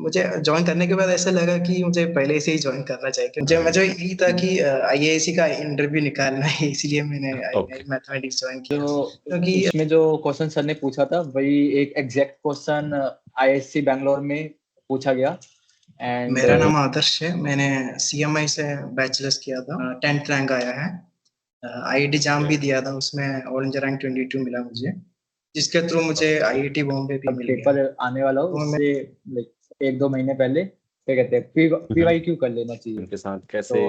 मुझे ज्वाइन करने के बाद ऐसा लगा कि मुझे पहले से ही ज्वाइन करना चाहिए, क्योंकि मुझे यही था कि आईएएससी का इंटरव्यू निकालना है, इसलिए मैंने ओके मैथमेटिक्स ज्वाइन किया। तो क्योंकि इसमें जो क्वेश्चन सर ने पूछा था वही एक एग्जैक्ट क्वेश्चन आईएससी बैंगलोर में पूछा गया। एंड मेरा नाम आदर्श है, मैंने सीएमआई से बैचलर्स किया था, 10th रैंक आया है। आईआईटी जाम भी दिया था, उसमें ऑल इंडिया रैंक 22 मिला मुझे, जिसके थ्रू मुझे आईआईटी बॉम्बे भी मिल गया। पेपर आने वाला हो उससे लाइक 1-2 महीने पहले क्या कहते हैं पीवाईक्यू कर लेना चाहिए। इनके साथ कैसे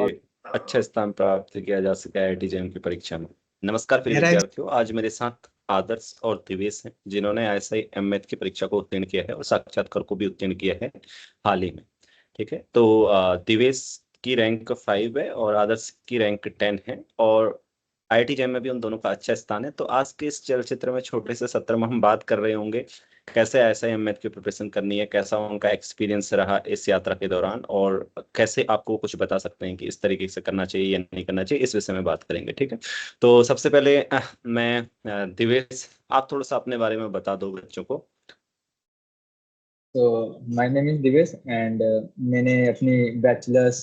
अच्छा स्थान प्राप्त किया जा सके आईआईटी जेईई की परीक्षा में। नमस्कार प्रिय विद्यार्थियों, आज मेरे साथ आदर्श और दिवेश हैं, जिन्होंने आईएसआई एमएथ की परीक्षा को उत्तीर्ण किया है और साक्षात्कार को भी उत्तीर्ण किया है हाल ही में। ठीक है, तो दिवेश की रैंक 5 है और आदर्श की रैंक 10 है और आईआईटी जेईई में भी उन दोनों का अच्छा स्थान है। तो आज के इस चलचित्र में छोटे से सत्र में हम बात कर रहे होंगे कैसे आईएसआई एमएथ की प्रिपरेशन करनी है, कैसा उनका एक्सपीरियंस रहा इस यात्रा के दौरान और कैसे आपको कुछ बता सकते हैं कि इस तरीके से करना चाहिए या नहीं करना चाहिए, इस विषय में बात करेंगे। ठीक है, तो सबसे पहले मैं दिवेश, आप थोड़ा सा अपने बारे में बता दो बच्चों को। तो my name is Divesh and मैंने अपनी बैचलर्स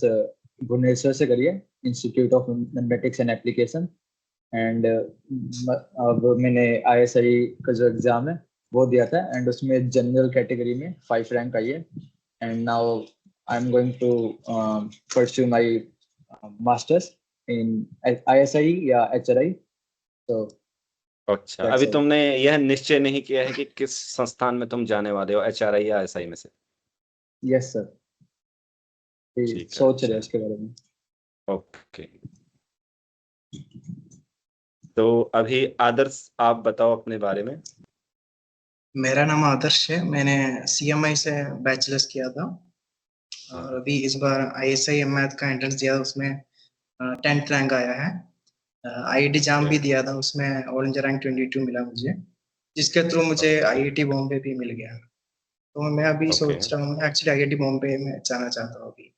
भुवनेश्वर से करी है, institute of mathematics and application. And अब मैंने आईएसआई का जो एग्जाम है वो दिया था एंड उसमें जनरल कैटेगरी में 5 रैंक आई है। And now I am going to pursue my masters in ISI या एचआरआई। तो अच्छा, अभी तुमने यह निश्चय नहीं किया है कि किस संस्थान में तुम जाने वाले हो, एचआरआई या एसआई में से? यस सर, सोच रहे हैं इसके बारे में। ओके, तो अभी आदर्श आप बताओ अपने बारे में। मेरा नाम आदर्श है, मैंने सीएमआई से बैचलर्स किया था और अभी इस बार आईएसआई एमएथ का एंट्रेंस दिया, उसमें 10th रैंक आया है। आईआईटी जाम भी दिया था, उसमें ऑल इंडिया रैंक 22 मिला मुझे, जिसके थ्रू मुझे आईआईटी बॉम्बे भी मिल गया। तो मैं अभी सोच रहा हूँ एक्चुअली आईआईटी बॉम्बे में जाना चाहता हूँ अभी।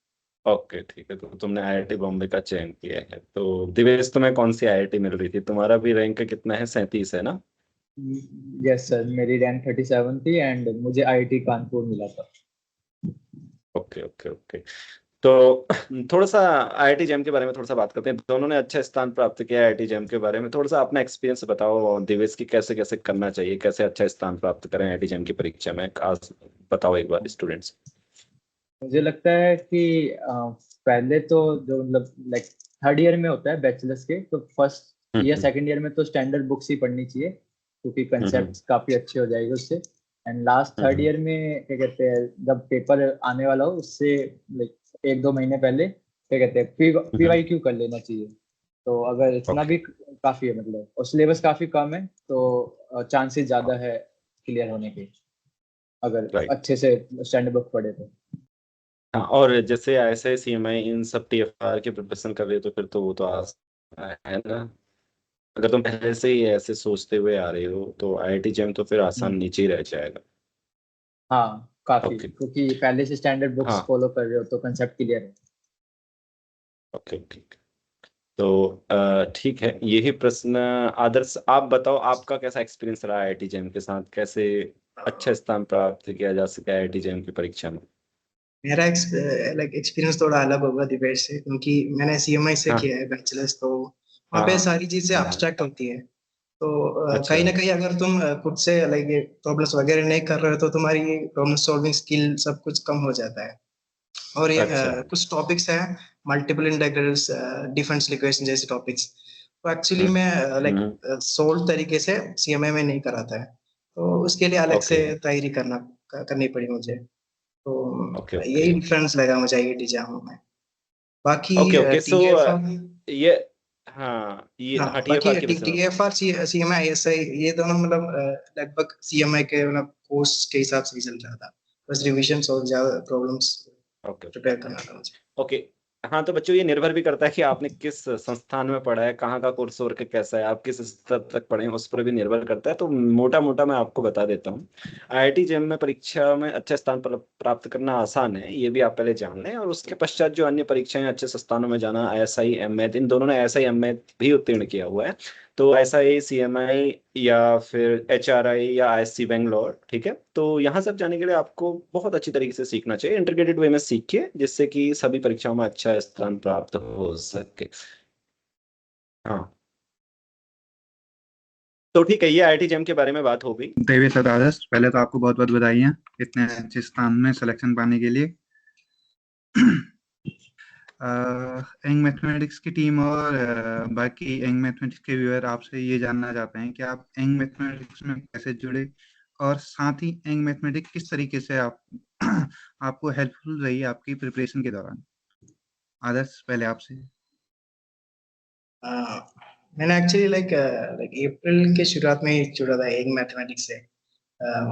ओके ठीक है, तो तुमने आईआईटी बॉम्बे का चयन किया है। तो दिवेश, तुम्हें कौन सी आईआईटी मिल रही थी? तुम्हारा भी रैंक कितना है? 37 है ना? यस सर, मेरी रैंक 37 थी एंड मुझे आईआईटी कानपुर मिला था। ओके ओके ओके, तो थोड़ा सा आईआईटी जेईई के बारे में थोड़ा सा बात करते हैं। दोनों ने अच्छा स्थान प्राप्त किया है आईआईटी जेईई के बारे में। थोड़ा सा अपना एक्सपीरियंस बताओ दिवेश की, कैसे कैसे करना चाहिए, कैसे अच्छा स्थान प्राप्त करें आईआईटी जेईई की परीक्षा में, आज बताओ एक बार स्टूडेंट्स। मुझे लगता है कि पहले तो जो मतलब लाइक 3rd ईयर में होता है बैचलर्स के, तो फर्स्ट या 2nd ईयर में तो स्टैंडर्ड बुक्स ही पढ़नी चाहिए क्योंकि कंसेप्ट काफी अच्छे हो जाएंगे उससे। एंड लास्ट 3rd ईयर में क्या कहते हैं, जब पेपर आने वाला हो उससे लाइक 1-2 महीने पहले क्या कहते हैं पीवाईक्यू कर लेना चाहिए। तो अगर इतना भी काफी है, मतलब और सिलेबस काफी कम है तो चांसेस ज्यादा है क्लियर होने के, अगर अच्छे से स्टैंडर्ड बुक पढ़े तो। हाँ, और जैसे ऐसे सीएमआई इन सब टीएफआर की प्रिपरेशन कर रहे हो तो फिर तो वो तो है ना। अगर तुम पहले से ही ऐसे सोचते हुए आ रहे हो तो आईआईटी जेईई तो फिर आसान नीचे ही रह जाएगा। हाँ काफी, क्योंकि पहले से स्टैंडर्ड बुक्स फॉलो कर रहे हो तो कंसेप्ट क्लियर है। ओके ठीक, तो ठीक है, यही प्रश्न आदर्श आप बताओ, आपका कैसा एक्सपीरियंस रहा आईआईटी जेईई के साथ, कैसे अच्छा स्थान प्राप्त किया जा सके आईआईटी जेईई की परीक्षा में? मेरा एक्सपीरियंस थोड़ा अलग होगा दिवेश से, क्योंकि मैंने सीएमआई से किया है बैचलर्स, तो वहाँ पे सारी चीजें एब्स्ट्रैक्ट होती है। तो कहीं ना कहीं अगर तुम खुद से लाइक प्रॉब्लम्स वगैरह नहीं कर रहे हो तो तुम्हारी प्रॉब्लम सॉल्विंग स्किल सब कुछ कम हो जाता है। और ये कुछ टॉपिक्स हैं, मल्टीपल इंटीग्रल्स, डिफरेंशियल इक्वेशन जैसे टॉपिक्स, तो एक्चुअली मैं लाइक सोल्व तरीके से सीएमआई में नहीं कराता है, तो उसके लिए अलग से तैयारी करनी पड़ी मुझे। तो यही डिफरेंस लगा मुझे आईआईटी जाम में। बाकी ये टीएफआर सीएमआई आईएसआई ये दोनों मतलब लगभग सीएमआई के मतलब कोर्स के हिसाब से चल रहा था, बस रिविजन और ज्यादा प्रॉब्लम्स प्रिपेयर करना था मुझे। ओके, हाँ, तो बच्चों ये निर्भर भी करता है कि आपने किस संस्थान में पढ़ा है, कहाँ का कोर्स वर्क कैसा है, आप किस स्तर तक पढ़े हैं, उस पर भी निर्भर करता है। तो मोटा मोटा मैं आपको बता देता हूँ, आईआईटी जेईई में परीक्षा में अच्छे स्थान पर प्राप्त करना आसान है, ये भी आप पहले जान लें। और उसके पश्चात जो अन्य परीक्षाएं अच्छे स्थानों में जाना, आईएसआई एमएथ, इन दोनों ने आईएसआई एमएथ भी उत्तीर्ण किया हुआ है, तो SIA CMI या फिर HRI या ISC बेंगलोर, ठीक है। तो यहाँ सब जाने के लिए आपको बहुत अच्छी तरीके से सीखना चाहिए, इंटीग्रेटेड वे में सीखिए, जिससे कि सभी परीक्षाओं में अच्छा स्थान प्राप्त हो सके। हाँ, तो ठीक है, ये IIT JEM के बारे में बात हो गई। देवेश और आदर्श, पहले तो आपको बहुत बहुत बधाइयाँ इतने अच्छे स्थान में सिलेक्शन पाने के लिए। एंग मैथमेटिक्स की टीम और बाकी एंग मैथमेटिक्स के व्यूअर आपसे ये जानना चाहते हैं कि आप एंग मैथमेटिक्स में कैसे जुड़े, और साथ ही एंग मैथमेटिक्स किस तरीके से आप आपको हेल्पफुल रही आपकी प्रिपरेशन के दौरान। आदर्श, पहले आपसे। मैंने एक्चुअली लाइक अप्रैल के शुरुआत में ही जुड़ा था एंग मैथमेटिक्स से।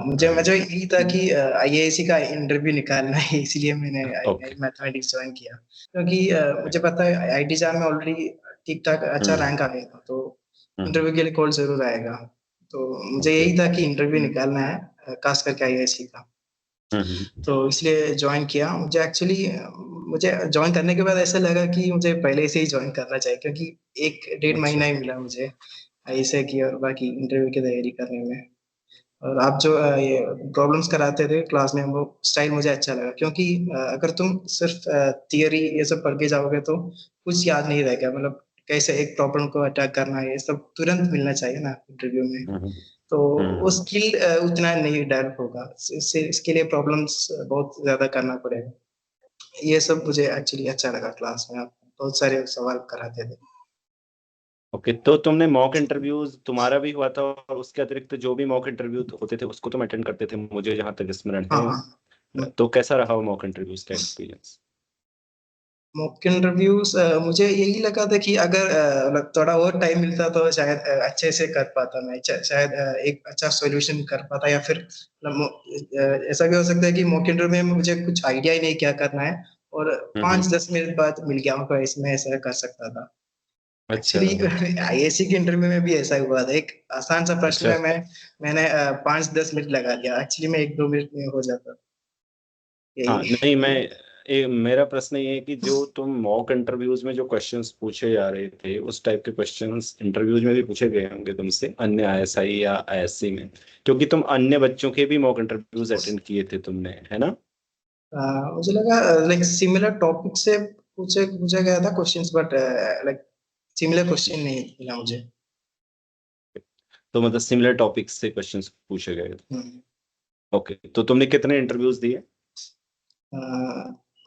मुझे यही था कि IISc का इंटरव्यू निकालना है, इसलिए मैंने ओके। मैथमेटिक्स ज्वाइन किया, क्योंकि मुझे पता है IIT JAM में ऑलरेडी ठीक ठाक अच्छा रैंक आ गया था, तो इंटरव्यू के लिए कॉल जरूर आएगा। तो मुझे यही था कि इंटरव्यू निकालना है, खास करके IISc का। तो इसलिए ज्वाइन किया। मुझे ज्वाइन करने के बाद ऐसा लगा कि मुझे पहले से ही ज्वाइन करना चाहिए, क्योंकि 1-1.5 महीना ही मिला मुझे IISc की और बाकी इंटरव्यू की तैयारी करने में। और आप जो ये प्रॉब्लम्स कराते थे क्लास में, वो स्टाइल मुझे अच्छा लगा, क्योंकि अगर तुम सिर्फ थियरी ये सब पढ़ के जाओगे तो कुछ याद नहीं रहेगा। मतलब कैसे एक प्रॉब्लम को अटैक करना है, ये सब तुरंत मिलना चाहिए ना इंटरव्यू में। तो वो स्किल उतना नहीं डेवलप होगा, इसके लिए प्रॉब्लम्स बहुत ज्यादा करना पड़ेगा। ये सब मुझे एक्चुअली अच्छा लगा, क्लास में आप बहुत सारे सवाल कराते थे। ओके, तो तुमने मॉक इंटरव्यूज तुम्हारा भी हुआ था, और उसके अतिरिक्त जो भी मॉक इंटरव्यू होते थे उसको तुम अटेंड करते थे, मुझे जहां तक स्मरण हाँ है। हाँ। तो कैसा रहा वो मॉक इंटरव्यूज का एक्सपीरियंस? मॉक इंटरव्यूज मुझे यही लगा था कि अगर मतलब थोड़ा और टाइम मिलता तो शायद अच्छे से कर पाता मैं, शायद एक अच्छा सॉल्यूशन कर पाता, या फिर ऐसा भी हो सकता है कि मॉक इंटरव्यू में मुझे कुछ आइडिया ही नहीं क्या करना है, और 5-10 मिनट बाद मिल गया हमको, इसमें ऐसा कर सकता था। अच्छा। एक्चुअली IISc के इंटरव्यू में भी ऐसा हुआ था। एक आसान सा प्रश्न अच्छा। में मैंने 5-10 मिनट लगा दिया, एक्चुअली में 1-2 मिनट में हो जाता। हाँ, यही। नहीं, मेरा प्रश्न ये है कि जो तुम मॉक इंटरव्यूज में जो क्वेश्चंस पूछे जा रहे थे, उस टाइप के क्वेश्चंस इंटरव्यूज में भी पूछे गए होंगे तुमसे अन्य ISI या ISC में, क्योंकि तुम अन्य बच्चों के भी मॉक इंटरव्यूज अटेंड किए थे तुमने, है ना? मुझे लगा लाइक सिमिलर टॉपिक से पूछा गया था questions, but like similar question नहीं मिला मुझे। तो मतलब सिमिलर टॉपिक्स से क्वेश्चंस पूछे गए थे। हम्म। ओके, तो तुमने कितने इंटरव्यूज दिए?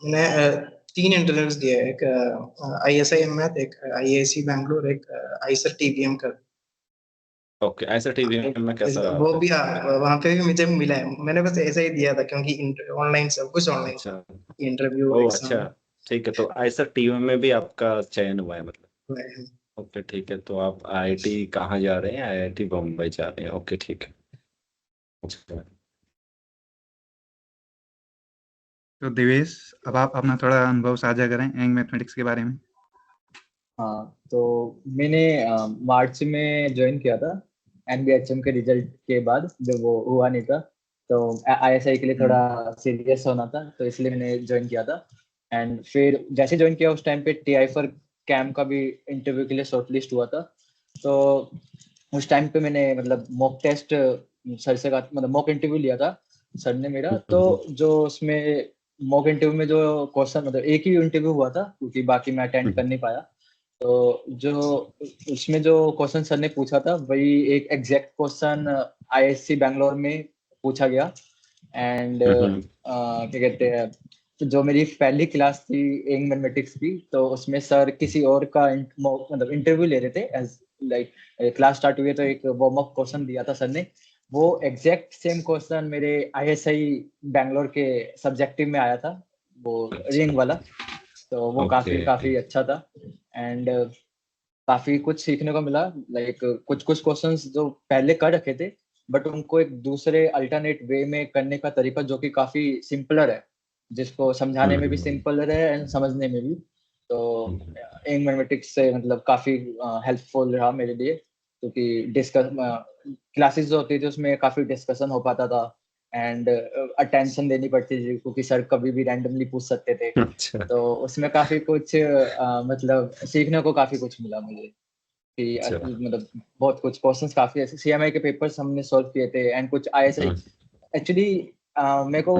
मैंने 3 इंटरव्यूज दिए, एक ISI मैथ, एक IISc बैंगलोर, एक IISER TBM का। ओके, ऐसा TVM में कैसा रहा वो फिर? भी वहाँ पे भी मुझे मिला है, मैंने बस ऐसा ही दिया था, क्योंकि ऑनलाइन सब कुछ ऑनलाइन अच्छा। था, इंटरव्यू ओ अच्छा, एग्जाम। ठीक है, तो ऐसा TVM में भी आपका चयन हुआ है मतलब? ओके, ठीक है, तो आप IIT कहाँ जा रहे हैं? IIT बम्बई जा रहे हैं, ओके, ठीक है। अच्छा। तो देवेश, अब आप अपना थोड़ा अनुभव साझा करें एंग मैथमेटिक्स के बारे में। हाँ, तो मैंने मार्च में ज्वाइन किया था। NBHM के रिजल्ट के बाद जब वो हुआ नहीं था, तो ISI के लिए थोड़ा सीरियस होना था, तो इसलिए मैंने ज्वाइन किया था। एंड फिर जैसे ज्वाइन किया उस टाइम पे TI फॉर कैम का भी इंटरव्यू के लिए शॉर्टलिस्ट हुआ था। तो उस टाइम पे मैंने मतलब मॉक टेस्ट सर से मतलब मॉक इंटरव्यू लिया था सर ने मेरा। तो जो उसमें मॉक इंटरव्यू में जो क्वेश्चन, मतलब एक ही इंटरव्यू हुआ था क्योंकि बाकी मैं अटेंड कर नहीं पाया। तो जो उसमें जो क्वेश्चन सर ने पूछा था वही एक एग्जैक्ट क्वेश्चन IISc बैंगलोर में पूछा गया। एंड क्या कहते हैं, तो जो मेरी पहली क्लास थी एंग मैथमेटिक्स की, तो उसमें सर किसी और का मतलब इंटरव्यू ले रहे थे। एज लाइक क्लास स्टार्ट हुई है तो एक वार्म अप क्वेश्चन दिया था सर ने, वो एग्जैक्ट सेम क्वेश्चन मेरे ISI बैंगलोर के सब्जेक्टिव में आया था, वो अच्छा। रिंग वाला। तो वो ओके। काफी काफी अच्छा था। एंड काफी कुछ सीखने को मिला। लाइक कुछ कुछ क्वेश्चंस जो पहले कर रखे थे, बट उनको एक दूसरे अल्टरनेट वे में करने का तरीका जो कि काफी सिंपलर है, जिसको समझाने में भी सिंपलर है एंड समझने में भी। तो एंग मैथमेटिक्स से मतलब काफी हेल्पफुल रहा मेरे लिए, क्योंकि डिस्कस क्लासेस जो होती थी उसमें काफी डिस्कशन हो पाता था, एंड अटेंशन देनी पड़ती थी क्योंकि सर कभी भी रैंडमली पूछ सकते थे। अच्छा। तो उसमें काफी कुछ मतलब सीखने को काफी कुछ मिला मुझे। कि अच्छा मतलब बहुत कुछ क्वेश्चंस काफी ऐसे सीएमआई के पेपर्स हमने सॉल्व किए थे एंड कुछ आईएसआई एक्चुअली मेरे को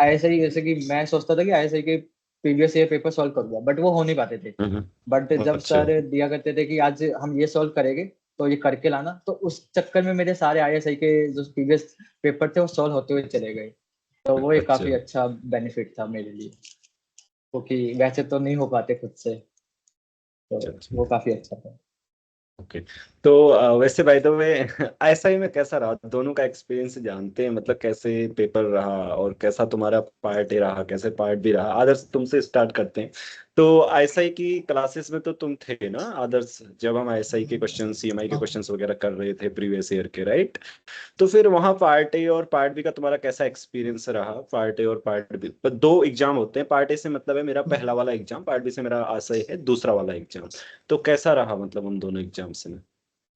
आईएसआई जैसे कि मैं सोचता था कि आईएसआई के प्रीवियस ईयर पेपर सॉल्व करूंगा बट वो हो नहीं पाते थे। बट जब अच्छा सर दिया करते थे कि आज हम ये सॉल्व करेंगे तो ये करके लाना, तो उस चक्कर में मेरे सारे आईएसआई के जो प्रीवियस पेपर थे वो सॉल्व होते हुए चले गए। तो वो एक काफी अच्छा बेनिफिट था मेरे लिए, क्योंकि वैसे तो नहीं हो पाते खुद से, तो अच्छा वो काफी अच्छा था। ओके। तो वैसे बाय द वे आईएसआई में कैसा रहा, दोनों का एक्सपीरियंस जानते हैं, मतलब कैसे पेपर रहा और कैसा तुम्हारा पार्ट ए रहा, कैसे पार्ट बी रहा। आदर्श तुमसे स्टार्ट करते हैं। तो आईएसआई की क्लासेस में तो तुम थे ना आदर्श, जब हम आईएसआई के क्वेश्चन सीएमआई के क्वेश्चंस वगैरह कर रहे थे प्रीवियस ईयर के, राइट? तो फिर वहाँ पार्ट ए और पार्ट बी का तुम्हारा कैसा एक्सपीरियंस रहा? पार्ट ए और पार्ट बी पर दो एग्जाम होते हैं, पार्ट ए से मतलब है मेरा पहला वाला एग्जाम, पार्ट बी से मेरा आशय है दूसरा वाला एग्जाम। तो कैसा रहा मतलब उन दोनों एग्जाम्स में?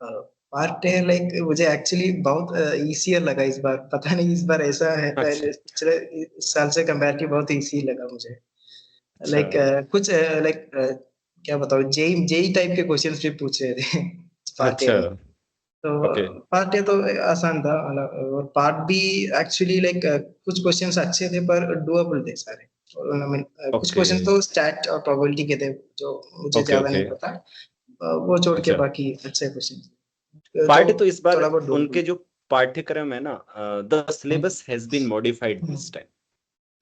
पार्ट है लाइक मुझे एक्चुअली बहुत इजियर लगा इस बार, पता नहीं इस बार ऐसा है, अच्छा पहले पिछले साल से कंपैरेटिव बहुत इजी लगा मुझे। अच्छा लाइक कुछ लाइक क्या बताऊँ, जेई जेई टाइप के क्वेश्चंस भी पूछ रहे थे पार्ट ए अच्छा में। तो ओके पार्ट ए तो आसान था मतलब, और पार्ट बी एक्चुअली लाइक कुछ क्वेश्चंस अच्छे थे पर डुएबल थे सारे। और I mean, कुछ ओके क्वेश्चन तो स्टैट और प्रोबेबिलिटी के थे जो मुझे ओके ज्यादा ओके नहीं पता। वो छोड़ के अच्छा। बाकी अच्छे क्वेश्चन तो पार्ट ए तो इस बार थोड़ा बहुत उनके डुएबल। जो पाठ्यक्रम है ना, the syllabus has been modified this time,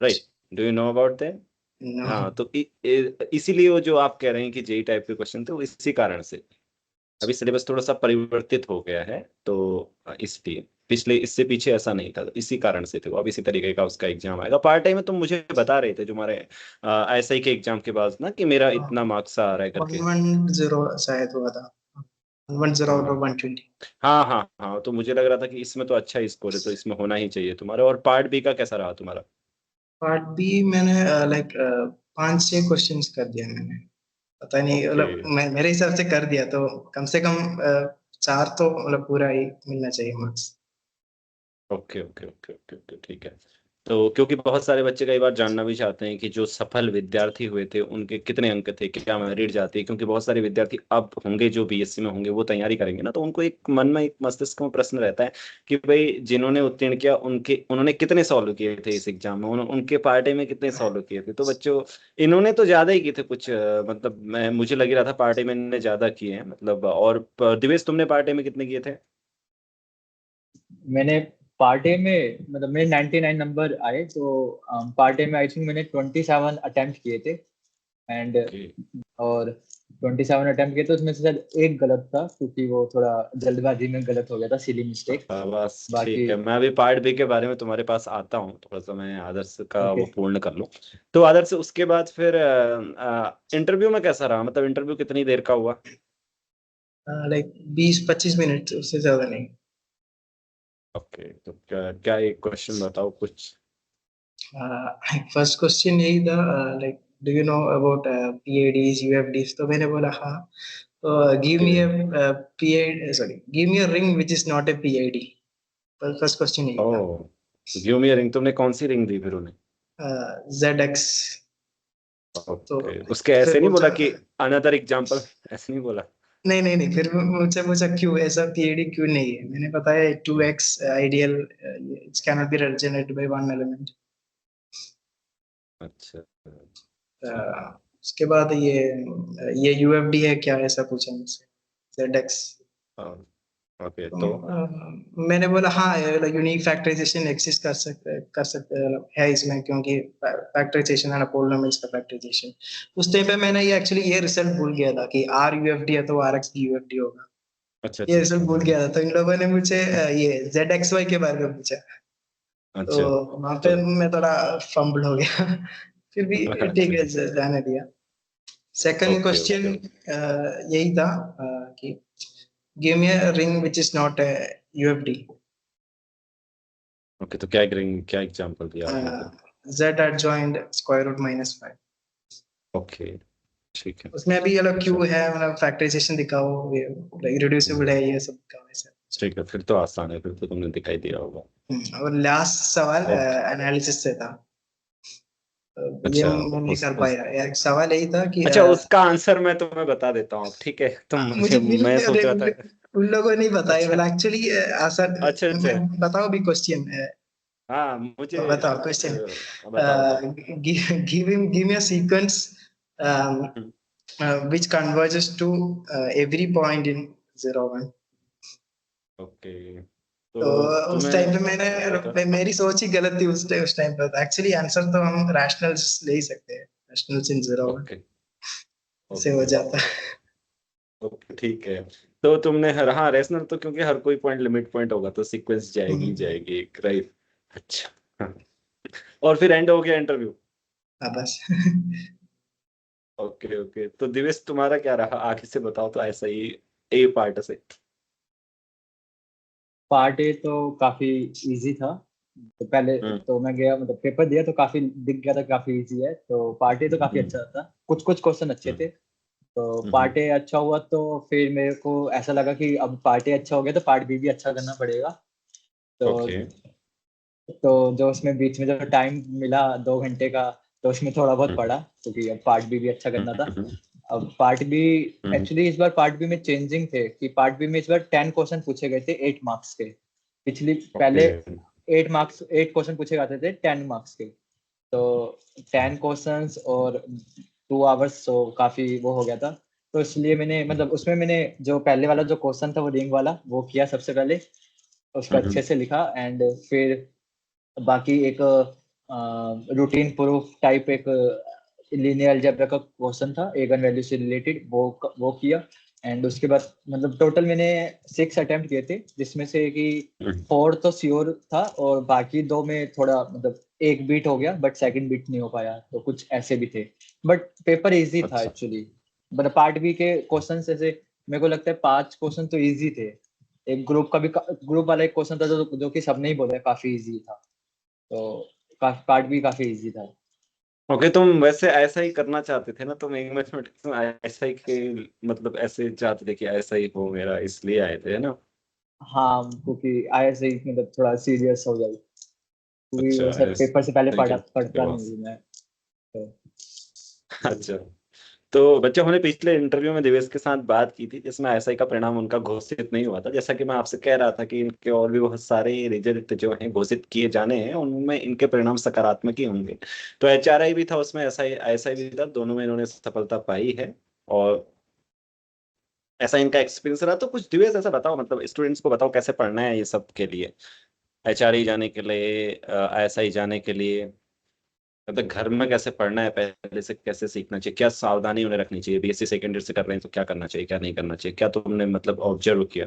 right? Do you know about that? हाँ तो इसीलिए वो जो आप कह रहे हैं कि जेई टाइप के क्वेश्चन थे वो इसी कारण से अभी सिलेबस थोड़ा सा परिवर्तित हो गया है, तो इसलिए पिछले इससे पीछे ऐसा नहीं था, तो इसी कारण से थे वो। अब इसी तरीके का उसका एग्जाम आएगा। पार्ट टाइम में तुम मुझे बता रहे थे जो हमारे एसआई के एग्जाम के बाद ना कि मेरा इतना मार्क्स आ रहा है करके। 110 शायद हुआ था, 110 आउट हाँ ऑफ 120। हाँ हाँ हाँ, तो मुझे लग रहा था कि इसमें तो अच्छा स्कोर है, तो इसमें होना ही चाहिए तुम्हारा। और पार्ट बी का कैसा रहा तुम्हारा? पार्ट बी मैंने लाइक 5-6 क्वेश्चंस कर दिया मैंने, पता नहीं ओके मतलब मैं मेरे हिसाब से कर दिया, तो कम से कम 4 तो मतलब पूरा ही मिलना चाहिए marks. Okay okay okay okay okay ठीक है। तो क्योंकि बहुत सारे बच्चे कई बार जानना भी चाहते हैं कि जो सफल विद्यार्थी हुए थे उनके कितने अंक थे, क्या मेरिट जाती है, क्योंकि बहुत सारे विद्यार्थी अब होंगे जो बीएससी में होंगे वो तैयारी करेंगे ना, तो उनको एक मन में एक मस्तिष्क में प्रश्न रहता है कि भाई जिन्होंने उत्तीर्ण किया उन्होंने कितने सॉल्व किए थे इस एग्जाम में, उनके पार्टे में कितने सॉल्व किए थे। तो बच्चों इन्होंने तो ज्यादा ही किए थे कुछ, मतलब मुझे लग रहा था पार्टे में इन्होंने ज्यादा किए हैं मतलब। और दिवेश तुमने पार्टे में कितने किए थे? मैंने पार्ट ए में मतलब मेरे 99 नंबर आए, तो पार्ट ए में आई थिंक मैंने 27 अटेम्प्ट किए थे एंड ओके और 27 अटेम्प्ट किए तो उसमें से शायद एक गलत था, क्योंकि वो थोड़ा जल्दबाजी में गलत हो गया था, सिली मिस्टेक। बस बाकी ठीक है, मैं अभी पार्ट बी के बारे में तुम्हारे पास आता हूँ, थोड़ा सा मैं आदर्श का ओके। वो पूर्ण कर लूँ। तो आदर्श उसके बाद फिर इंटरव्यू में कैसा रहा, मतलब इंटरव्यू कितनी देर का हुआ? लाइक 20-25 मिनट, उससे ज्यादा नहीं। ओके तो क्या क्या एक क्वेश्चन बताओ कुछ। फर्स्ट क्वेश्चन यही था, like do you know about PIDs UFDs, तो मैंने बोला हाँ। तो give me a PID, sorry give me a ring which is not a PID। First question यही था। ओह गिव मी रिंग, तुमने कौन सी रिंग दी फिर उन्हें? ZX। तो ओके उसके फिर ऐसे नहीं पूछा, बोला कि अनदर एग्जांपल, ऐसे नहीं बोला? नहीं नहीं नहीं, फिर मुझसे पूछा क्यों ऐसा PID क्यों नहीं है, मैंने बताया 2x ideal, it can not be represented by one element. अच्छा अ, ठीक है। उसके बाद ये UFD है क्या, ऐसा पूछा मुझसे, ZX। ओके तो तो मैंने बोला हाँ, यूनिक फैक्टराइजेशन एग्जिस्ट कर सकते है इसमें, क्योंकि फैक्टराइजेशन है ना, पोलिनोमियल्स का फैक्टराइजेशन। उस टाइम पे मैंने ये एक्चुअली ये रिजल्ट भूल गया था कि RUFD है तो RX भी UFD होगा। अच्छा ये अच्छा रिजल्ट अच्छा भूल गया था, तो इन लोगों ने मुझे ये ZXY के बारे में पूछा। तो अच्छा वहां तो पे मैं थोड़ा फंबल हो गया फिर भी ठीक अच्छा है, जाने दिया। सेकंड ओके क्वेश्चन ओके यही था कि give me a ring which is not a UFD। Okay तो क्या रिंग, क्या एग्जांपल दिया आपने फिर? Z adjoint square root minus 5। Okay ठीक है। उसमें अभी अलग अच्छा क्यों है, मतलब फैक्टराइजेशन दिखाओ, ये इररिड्यूसिबल है, ये सब दिखाओ ऐसे। ठीक है, फिर तो आसान है, फिर तो तुमने दिखाई दिया होगा। और लास्ट सवाल ओके एनालिसिस से था। ये अच्छा मैं नहीं कर उस पाया। एक सवाल यही था कि अच्छा उसका आंसर मैं तुम्हें बता देता हूँ, ठीक है? तुम मुझे, मुझे मिल मैं सोच रहा था। उन लोगों ने बताया, अच्छा मतलब एक्चुअली आंसर। अच्छा अच्छा। मैं बताओ भी क्वेश्चन। हाँ मुझे बताओ क्वेश्चन। बताओ बताओ। Give me a sequence hmm, which converges to every point in 0 1। Okay तो तो उस तुम्हें टाइम पे बताओ। मेरी सोच ही गलत थी उस टाइम पे। एक्चुअली आंसर तो हम रैशनल्स ले ही सकते हैं, रैशनल्स इन 0 1 ओके से हो ओके जाता है। ओके ठीक है। तो तुमने हर, हाँ रेशनल तो क्योंकि हर कोई पॉइंट लिमिट पॉइंट होगा तो सीक्वेंस जाएगी ही हम्म, जाएगी एक, राइट। अच्छा हाँ। और फिर एंड हो गया इंटरव्यू। हाँ बस। ओके ओके तो दिवेश तुम्हारा क्या रहा आगे से बताओ तो, ऐसा ही ए पार्ट से। पार्ट ए तो काफी इजी था। तो पहले हम्म तो मैं गया, मतलब पेपर दिया तो काफी दिख गया था काफी इजी है। तो पार्ट ए तो काफी हम्म अच्छा था, कुछ कुछ क्वेश्चन अच्छे हम्म थे। तो हम्म, पार्ट ए अच्छा हुआ तो फिर मेरे को ऐसा लगा कि अब पार्ट ए अच्छा हो गया तो पार्ट बी भी अच्छा करना पड़ेगा। तो ओके जो उसमें बीच में जो टाइम मिला 2 घंटे का, तो उसमें थोड़ा बहुत हम्म पढ़ा क्योंकि अब पार्ट बी भी अच्छा करना था। हम्म अब पार्ट बी, हम्म, एक्चुअली इस बार पार्ट बी में चेंजिंग थे कि पार्ट बी में इस बार 10 क्वेश्चन पूछे गए थे 8 मार्क्स के। पिछली ओके पहले 8 क्वेश्चन पूछे जाते थे 10 मार्क्स के। तो 10 क्वेश्चंस और 2 आवर्स, तो काफी वो हो गया था। तो इसलिए मैंने, मतलब उसमें मैंने जो पहले वाला जो क्वेश्चन था वो रिंग वाला वो किया सबसे पहले, उसको हम्म अच्छे से लिखा। एंड फिर बाकी एक रूटीन प्रूफ टाइप एक लीनियर अलजेब्रा का क्वेश्चन था एगन वैल्यू से रिलेटेड, वो किया। एंड उसके बाद मतलब टोटल मैंने 6 अटेम्प्ट किए थे, जिसमें से कि हम्म, 4 तो श्योर था और बाकी 2 में थोड़ा मतलब एक बीट हो गया बट सेकंड बीट नहीं हो पाया, तो कुछ ऐसे भी थे। बट पेपर इजी था अच्छा एक्चुअली। मतलब पार्ट बी के क्वेश्चन जैसे मेरे को लगता है 5 क्वेश्चन तो इजी थे। एक ग्रुप वाला एक क्वेश्चन था जो कि सबने ही बोला काफी इजी था। तो पार्ट भी काफी इजी था। ओके तुम वैसे ऐसा ही करना चाहते थे ना, तुम मैथमेटिक्स में ऐसा ही के मतलब ऐसे चाहते थे कि ऐसा ही हो मेरा, इसलिए आए थे है ना? हाँ, क्योंकि ऐसे ही मतलब थोड़ा सीरियस हो जाए, क्योंकि अच्छा वैसे पेपर से पहले ठीक है ठीक है पढ़ता बहुत। नहीं हूँ मैं। तो अच्छा तो बच्चों, हमने पिछले इंटरव्यू में दिवेश के साथ बात की थी जिसमें एसआई का परिणाम उनका घोषित नहीं हुआ था, जैसा कि मैं आपसे कह रहा था कि इनके और भी बहुत सारे रिजल्ट जो हैं घोषित किए जाने हैं, उनमें इनके परिणाम सकारात्मक ही होंगे। तो एचआरआई भी था उसमें, एसआई भी था, दोनों में इन्होंने सफलता पाई है। और ऐसा इनका एक्सपीरियंस रहा। तो कुछ दिवेश ऐसा बताओ, मतलब स्टूडेंट्स को बताओ कैसे पढ़ना है ये सब के लिए, एचआरआई जाने के लिए, आईएसआई जाने के लिए, मतलब घर में कैसे पढ़ना है, पहले से कैसे सीखना चाहिए, क्या सावधानी उन्हें रखनी चाहिए, बीएससी सेकेंड ईयर से कर रहे हैं तो क्या करना चाहिए क्या नहीं करना चाहिए, क्या तुमने मतलब ऑब्जर्व किया?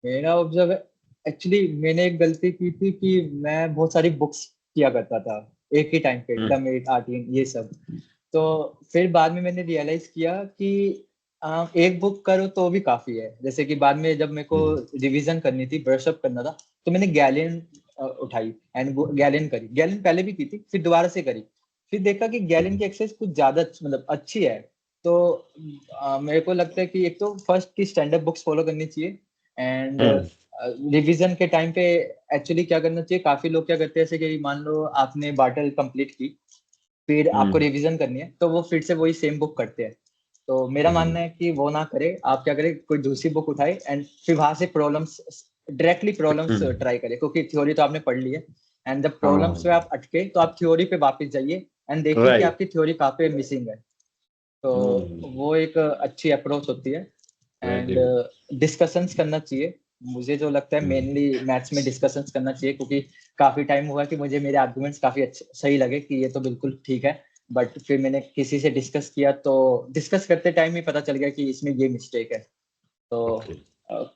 मेरा ऑब्जर्व, एक्चुअली मैंने एक गलती की थी कि मैं बहुत सारी बुक्स किया करता था एक ही टाइम पे, हम्म डम 8 आर्टिन ये सब। तो फिर बाद में मैंने रियलाइज किया कि एक बुक करो तो भी काफी है। जैसे कि बाद में जब मेरे को हम्म रिवीजन करनी थी, ब्रशअप करना था, तो मैंने गैलियन उठाई एंड गैलियन करी। गैलियन पहले भी की थी, फिर दोबारा से करी। फिर देखा कि गैलियन हम्म की एक्सरसाइज कुछ ज्यादा मतलब अच्छी है। तो मेरे को लगता है कि एक तो फर्स्ट की स्टैंडर्ड बुक्स फॉलो करनी चाहिए। एंड हम्म रिवीजन के टाइम पे एक्चुअली क्या करना चाहिए, काफी लोग क्या करते हैं जैसे कि मान लो आपने बाटल कंप्लीट की, फिर आपको हम्म रिवीजन करनी है तो वो फिर से वही सेम बुक करते हैं। तो मेरा हम्म मानना है कि वो ना करे, आप क्या करें कोई दूसरी बुक उठाए एंड फिर वहां से प्रॉब्लम्स, डायरेक्टली प्रॉब्लम्स हम्म, ट्राई करें, क्योंकि थ्योरी तो आपने पढ़ ली है। एंड जब प्रॉब्लम्स पे हाँ आप अटके तो आप थ्योरी पे वापस जाइए एंड देखिए कि राइट। आपकी थ्योरी कहाँ पे मिसिंग है। तो वो एक अच्छी अप्रोच होती है। Very and good. डिस्कशंस करना चाहिए। मुझे जो लगता है हम्म मेनली मैथ्स में डिस्कशंस करना चाहिए, क्योंकि काफी टाइम हुआ कि मुझे मेरे आर्गुमेंट्स काफी अच्छे सही लगे कि ये तो बिल्कुल ठीक है, बट फिर मैंने किसी से डिस्कस किया तो डिस्कस करते टाइम ही पता चल गया कि इसमें ये मिस्टेक है। तो ओके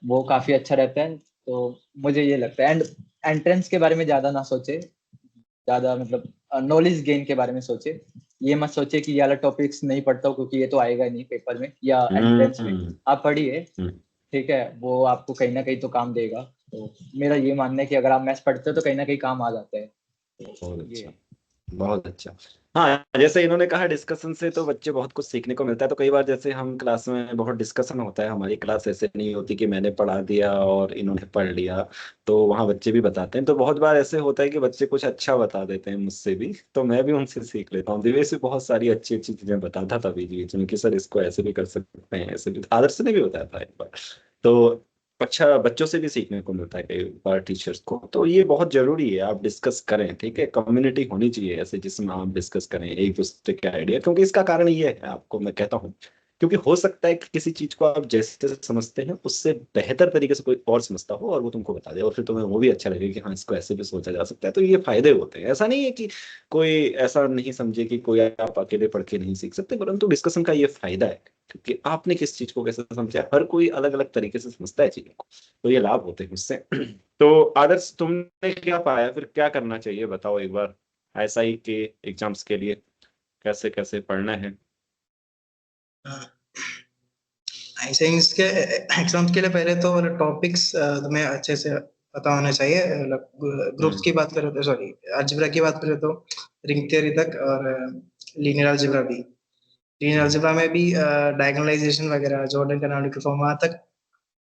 वो काफी अच्छा रहता है। तो मुझे ये लगता है। एंड एंट्रेंस के बारे में ज्यादा ना सोचे, ज्यादा मतलब नॉलेज गेन के बारे में सोचे। ये मत सोचे कि ये वाला टॉपिक्स नहीं पढ़ता हूँ क्योंकि ये तो आएगा ही नहीं पेपर में या एंट्रेंस में। हम्म आप पढ़िए, हम्म, ठीक है, वो आपको कहीं ना कहीं तो काम देगा। तो मेरा ये मानना है कि अगर आप मैथ्स पढ़ते हो तो कहीं ना कहीं काम आ जाता है। तो बहुत ये अच्छा। है। बहुत अच्छा। हाँ, जैसे इन्होंने कहा डिस्कशन से तो बच्चे बहुत कुछ सीखने को मिलता है। तो कई बार जैसे हम क्लास में बहुत डिस्कशन होता है, हमारी क्लास ऐसे नहीं होती कि मैंने पढ़ा दिया और इन्होंने पढ़ लिया, तो वहाँ बच्चे भी बताते हैं। तो बहुत बार ऐसे होता है कि बच्चे कुछ अच्छा बता देते हैं मुझसे भी, तो मैं भी उनसे सीख लेता हूँ। दिवेश भी बहुत सारी अच्छी अच्छी चीजें बताता था बीच बीच में कि सर इसको ऐसे भी कर सकते हैं, ऐसे भी। आदर्श ने भी बताया था एक बार। तो अच्छा, बच्चों से भी सीखने को मिलता है कई बार टीचर्स को। तो ये बहुत जरूरी है, आप डिस्कस करें, ठीक है। कम्युनिटी होनी चाहिए ऐसे जिसमें आप डिस्कस करें एक दूसरे के आइडिया, क्योंकि इसका कारण ये है, आपको मैं कहता हूँ, क्योंकि हो सकता है कि किसी चीज को आप जैसे समझते हैं उससे बेहतर तरीके से कोई और समझता हो और वो तुमको बता दे, और फिर तुम्हें वो भी अच्छा लगे कि हाँ इसको ऐसे भी सोचा जा सकता है। तो ये फायदे होते हैं। ऐसा नहीं है कि कोई ऐसा नहीं समझे कि कोई आप अकेले पढ़ के नहीं सीख सकते, परंतु डिस्कशन का ये फायदा है, क्योंकि आपने किस चीज को कैसे समझा है। हर कोई अलग अलग तरीके से समझता है चीजों को, तो ये लाभ होते हैं उससे। तो आदर्श, तुमने क्या पाया, फिर क्या करना चाहिए बताओ एक बार, एसआई के एग्जाम्स के लिए कैसे कैसे पढ़ना है? ऐसे ही इसके एग्जाम्स के लिए पहले तो टॉपिक्स तुम्हें अच्छे से पता होना चाहिए। मतलब ग्रुप्स की बात करें तो, सॉरी, अलजेब्रा की बात करें तो रिंग थ्योरी तक, और लीनियर अलजेब्रा भी। लीनियर अलजेब्रा में भी डायगोनलाइजेशन वगैरह, जॉर्डन कैनोनिकल फॉर्म वहां तक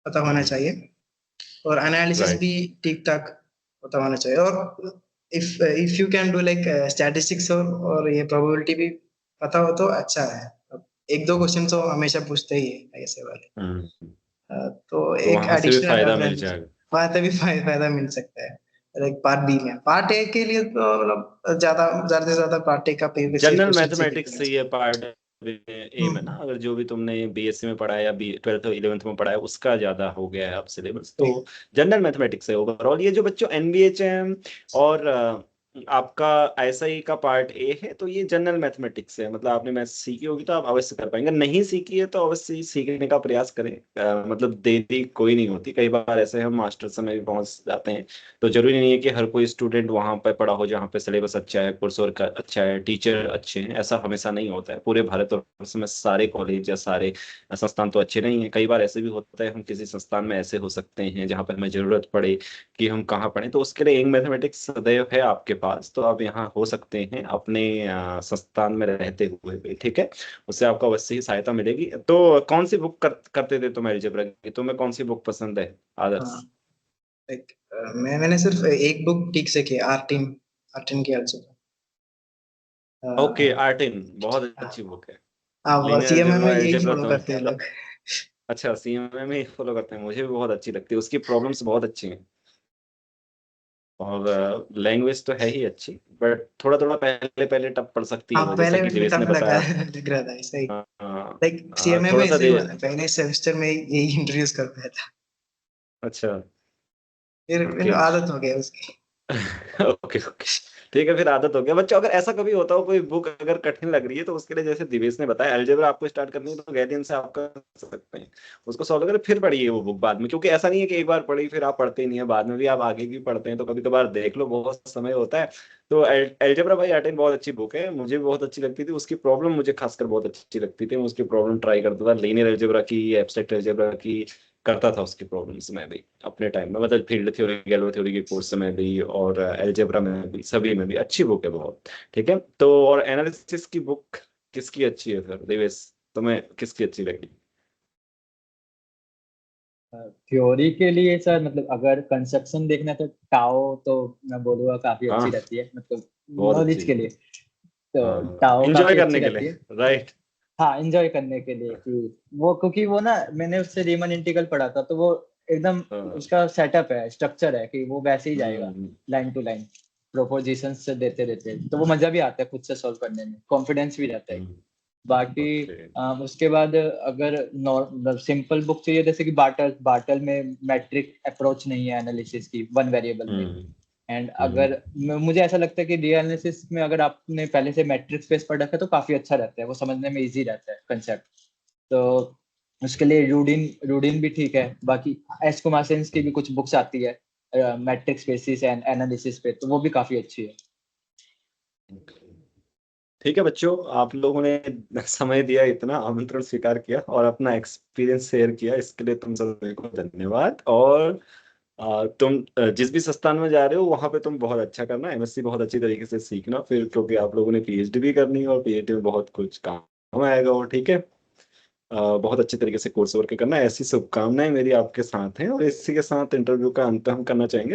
पता होना चाहिए। और एनालिसिस राइट। भी ठीक ठाक पता होना चाहिए। और if you can do like statistics और ये प्रोबेबिलिटी भी पता हो तो अच्छा है। अब एक दो क्वेश्चन तो हमेशा पूछते ही है ऐसे वाले। हम्म। तो तो एक वहां से भी एडिशनल फायदा मिल रेफरेंस जाएगा। वहां से भी फायदा मिल सकता है। लाइक पार्ट बी में, पार्ट ए के लिए तो मतलब ज्यादा से ज्यादा पार्ट ए का प्रीवियस ईयर जनरल क्वेश्चन से मैथमेटिक्स करना से ये चाहिए। पार्ट एम है ना, हम्म, अगर जो भी तुमने बीएससी में पढ़ा है या बी 12th और 11th में पढ़ा है उसका ज्यादा हो गया है अब सिलेबस, तो ठीक। जनरल मैथमेटिक्स है ओवरऑल। ये जो बच्चों एनबीएचएम और आपका आईएसआई का पार्ट ए है, तो ये जनरल मैथमेटिक्स है। मतलब आपने मैथ सीखी होगी तो आप अवश्य कर पाएंगे, नहीं सीखी है तो अवश्य ही सीखने का प्रयास करें। मतलब देरी कोई नहीं होती। कई बार ऐसे हम मास्टर्स में भी पहुंच जाते हैं, तो जरूरी नहीं है कि हर कोई स्टूडेंट वहां पर पढ़ा हो जहाँ पे सिलेबस अच्छा है, कोर्स वर्क अच्छा है, टीचर अच्छे हैं। ऐसा हमेशा नहीं होता है। पूरे भारतवर्ष में सारे कॉलेज या सारे संस्थान तो अच्छे नहीं है। कई बार ऐसे भी होता है हम किसी संस्थान में ऐसे हो सकते हैं जहाँ पर हमें जरूरत पड़े कि हम कहाँ पढ़ें, तो उसके लिए यंग मैथमेटिक्स सदैव है आपके पास। तो आप यहाँ हो सकते हैं अपने संस्थान में रहते हुए भी, ठीक है। उससे आपको अवश्य ही सहायता मिलेगी। तो कौन सी बुक करते थे तुम अलजेब्रा की? तुम्हें कौन सी बुक पसंद है हाँ, आदर्श? लाइक मैंने सिर्फ एक बुक ठीक से की, आर्टिन। आर्टिन की अलजेब्रा। ओके, आर्टिन बहुत अच्छी बुक है। हाँ, वो लीनियर सीएमए में अलजेब्रा, यही अलजेब्रा फॉलो तो करते हैं लोग। अच्छा, सीएमए में ही फॉलो करते हैं। मुझे भी बहुत अच्छी लगती है, उसकी प्रॉब्लम्स बहुत अच्छी हैं। और लैंग्वेज तो है ही अच्छी, बट थोड़ा थोड़ा पहले पहले टफ पड़ सकती हाँ, है, जैसा पहले कि में दिवेश ने टफ लगा बताया। लग रहा था ऐसा ही। हाँ, लाइक सीएमए में थोड़ा सा ऐसे ही हुआ था, पहले सेमेस्टर में यही इंट्रोड्यूस कर पाया था। अच्छा। फिर ओके। आदत हो गया उसकी। ओके ओके, ठीक है, फिर आदत हो गया बच्चों। अगर ऐसा कभी होता हो कोई बुक अगर कठिन लग रही है, तो उसके लिए जैसे दिवेश ने बताया अलजेब्रा आपको स्टार्ट करनी है, तो गैलेन से आप कर सकते हैं। उसको सॉल्व करें, फिर पढ़िए वो बुक बाद में, क्योंकि ऐसा नहीं है कि एक बार पढ़ी फिर आप पढ़ते ही नहीं है, बाद में भी आप आगे भी पढ़ते हैं। तो कभी कभार देख लो, बहुत समय होता है। तो अलजेब्रा भाई आर्टिन बहुत अच्छी बुक है, मुझे भी बहुत अच्छी लगती थी। उसकी प्रॉब्लम मुझे खासकर बहुत अच्छी लगती थी। मैं उसकी प्रॉब्लम ट्राई करता था, लीनियर अलजेब्रा की, एब्स्ट्रैक्ट अलजेब्रा की करता था उसकी प्रॉब्लम्स में भी अपने टाइम में। मतलब फील्ड थ्योरी, गैलो थ्योरी के कोर्स में भी, और अलजेब्रा में भी, सभी में भी अच्छी बुक है बहुत, ठीक है। तो और एनालिसिस की बुक किसकी अच्छी है फिर दिवेश, तुम्हें किसकी अच्छी लगी? थ्योरी के लिए सर, मतलब अगर कंसेप्शन देखना है तो टाओ तो मैं बोलूँगा काफी अच्छी हाँ, रहती है, मतलब बहुत नॉलेज अच्छी के है। लिए। तो हाँ, टाओ इंजॉय काफी अच्छी करने के रहती लिए, है। राइट। हाँ, एंजॉय करने के लिए कि वो, क्योंकि वो ना, मैंने उससे रीमन इंटीग्रल पढ़ा था, तो वो एकदम हाँ। उसका सेटअप है, स्ट्रक्चर है कि वो वैसे ही जाएगा, हम्म। लाइन टू लाइन, प्रोपोजिशन से देते देते, तो वो मजा भी आता है खुद से सॉल्व करने में, कॉन्फिडेंस भी रहता है। बाकी ओके। उसके बाद अगर नॉर्मल सिंपल बुक चाहिए, जैसे कि बार्टल बार्टल में मैट्रिक अप्रोच नहीं है एनालिसिस की, वन वेरिएबल में। हम्म। एंड हम्म। अगर मुझे ऐसा लगता है कि डी एनालिसिस में अगर आपने पहले से मैट्रिक्स बेस पढ़ रखा है तो काफी अच्छा रहता है, वो समझने में इजी रहता है कंसेप्ट। तो उसके लिए रूडिन रूडिन भी ठीक है। बाकी एस कुमार सेन की भी कुछ बुक्स आती है मैट्रिक्स बेसिस एंड एनालिसिस पे, तो वो भी काफी अच्छी है। ठीक है बच्चों, आप लोगों ने समय दिया, इतना आमंत्रण स्वीकार किया और अपना एक्सपीरियंस शेयर किया, इसके लिए तुम सभी को धन्यवाद। और तुम जिस भी संस्थान में जा रहे हो वहां पे तुम बहुत अच्छा करना, एमएससी बहुत अच्छी तरीके से सीखना फिर, क्योंकि आप लोगों ने पीएचडी भी करनी है और पीएचडी में बहुत कुछ काम आएगा। और ठीक है, बहुत अच्छे तरीके से कोर्स वर्क करना, ऐसी शुभकामनाएं मेरी आपके साथ हैं। और इसी के साथ इंटरव्यू का अंत हम करना चाहेंगे।